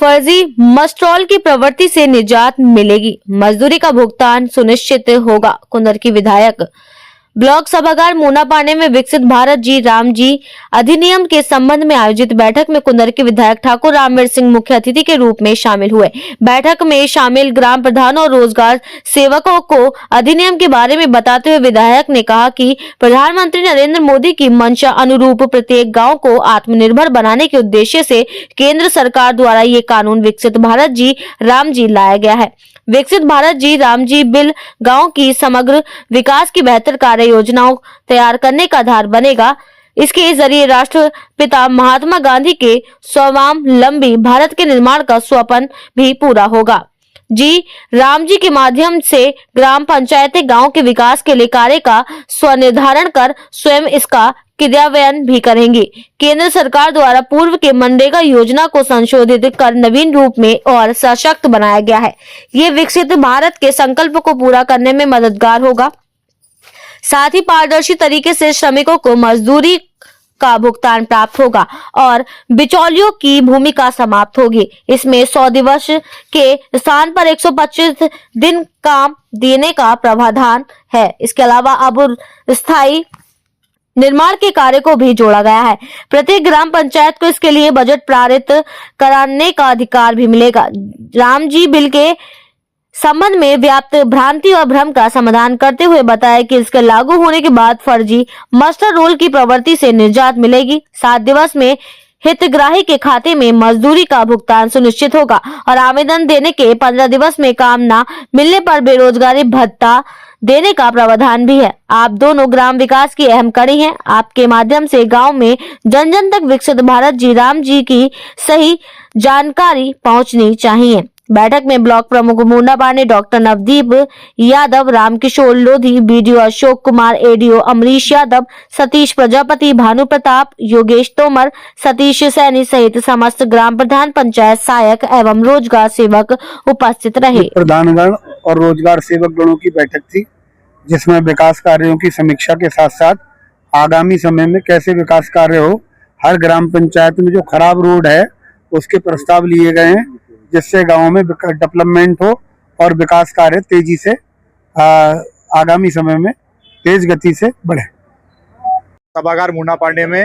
फर्जी मस्ट्रॉल की प्रवृत्ति से निजात मिलेगी, मजदूरी का भुगतान सुनिश्चित होगा। कुंदर की विधायक ब्लॉक सभागार मूना पांडे में विकसित भारत जी राम जी अधिनियम के संबंध में आयोजित बैठक में कुंदर के विधायक ठाकुर रामवीर सिंह मुख्य अतिथि के रूप में शामिल हुए। बैठक में शामिल ग्राम प्रधानों और रोजगार सेवकों को अधिनियम के बारे में बताते हुए विधायक ने कहा कि प्रधानमंत्री नरेंद्र मोदी की मंशा अनुरूप प्रत्येक गाँव को आत्मनिर्भर बनाने के उद्देश्य से केंद्र सरकार द्वारा ये कानून विकसित भारत जी राम जी लाया गया है। विकसित भारत जी राम जी बिल गांव की समग्र विकास की बेहतर कार्य योजनाओं तैयार करने का आधार बनेगा। इसके जरिए राष्ट्रपिता महात्मा गांधी के स्वावलंबी भारत के निर्माण का स्वप्न भी पूरा होगा। जी राम जी के माध्यम से ग्राम पंचायतें गांव के विकास के लिए कार्य का स्वनिर्धारण कर स्वयं इसका क्रियान्वयन भी करेंगी। केंद्र सरकार द्वारा पूर्व के मनरेगा योजना को संशोधित कर नवीन रूप में और सशक्त बनाया गया है। ये विकसित भारत के संकल्प को पूरा करने में मददगार होगा। साथ ही पारदर्शी तरीके से श्रमिकों को मजदूरी का भुगतान प्राप्त होगा और बिचौलियों की भूमिका समाप्त होगी। इसमें 100 दिवस के स्थान पर 125 दिन काम देने का प्रावधान है। इसके अलावा अब स्थायी निर्माण के कार्य को भी जोड़ा गया है। प्रत्येक ग्राम पंचायत को इसके लिए बजट पारित कराने का अधिकार भी मिलेगा। राम जी बिल के संबंध में व्याप्त भ्रांति और भ्रम का समाधान करते हुए बताया कि इसके लागू होने के बाद फर्जी मस्टर रोल की प्रवृत्ति से निजात मिलेगी। 7 दिवस में हितग्राही के खाते में मजदूरी का भुगतान सुनिश्चित होगा और आवेदन देने के 15 दिवस में काम न मिलने पर बेरोजगारी भत्ता देने का प्रावधान भी है। आप दोनों ग्राम विकास की अहम कड़ी हैं। आपके माध्यम से गांव में जन जन तक विकसित भारत जी राम जी की सही जानकारी पहुंचनी चाहिए। बैठक में ब्लॉक प्रमुख Muna Pandey, doctor Navdeep Yadav, Ramkishore Lodhi, BDO Ashok Kumar, ADO Amrish Yadav, Satish Prajapati, Bhanu Pratap, Yogesh Tomar, Satish Saini सहित समस्त ग्राम प्रधान, पंचायत सहायक एवं रोजगार सेवक उपस्थित रहे। प्रधानगण और रोजगार सेवक गणों की बैठक थी, जिसमें विकास कार्यों की समीक्षा के साथ साथ आगामी समय में कैसे विकास कार्य हो, हर ग्राम पंचायत में जो खराब रोड है उसके प्रस्ताव लिए गए हैं, जिससे गांव में डेवलपमेंट हो और विकास कार्य तेजी से आगामी समय में तेज गति से बढ़े। सभागार मूना पांडे में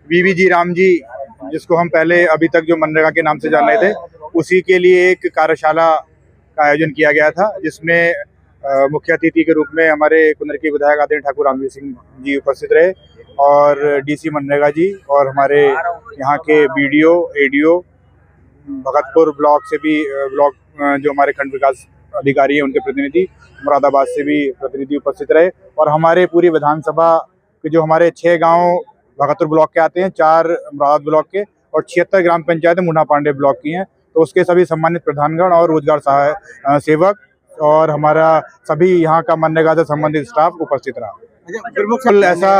वीवीजी राम जी, जिसको हम पहले अभी तक जो मनरेगा के नाम से जान रहे थे, उसी के लिए एक कार्यशाला का आयोजन किया गया था, जिसमें मुख्य अतिथि के रूप में हमारे कुंदर के विधायक आदरणीय ठाकुर रामवीर सिंह जी उपस्थित रहे और डीसी मनरेगा जी और हमारे यहाँ के बीडीओ, एडीओ, भगतपुर ब्लॉक से भी ब्लॉक जो हमारे खंड विकास अधिकारी हैं उनके प्रतिनिधि, मुरादाबाद से भी प्रतिनिधि उपस्थित रहे और हमारे पूरी विधानसभा के जो हमारे 6 गांव भगतपुर ब्लॉक के आते हैं, 4 मुरादाबाद ब्लॉक के और 76 ग्राम पंचायतें मूना पांडे ब्लॉक की हैं, तो उसके सभी सम्मानित प्रधानगण और रोजगार सहायक सेवक और हमारा सभी यहाँ का मनरेगा से संबंधित स्टाफ उपस्थित रहा। ऐसा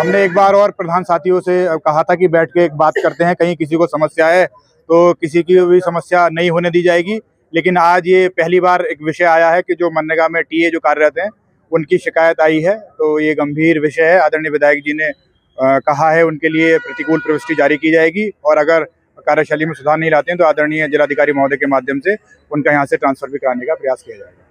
हमने एक बार और प्रधान साथियों से कहा था कि बैठ के एक बात करते हैं, कहीं किसी को समस्या है तो किसी की भी समस्या नहीं होने दी जाएगी। लेकिन आज ये पहली बार एक विषय आया है कि जो मनरेगा में टीए जो कार्यरत हैं उनकी शिकायत आई है, तो ये गंभीर विषय है। आदरणीय विधायक जी ने कहा है उनके लिए प्रतिकूल प्रविष्टि जारी की जाएगी और अगर कार्यशैली में सुधार नहीं लाते हैं तो आदरणीय जिलाधिकारी महोदय के माध्यम से उनका यहाँ से ट्रांसफर भी कराने का प्रयास किया जाएगा।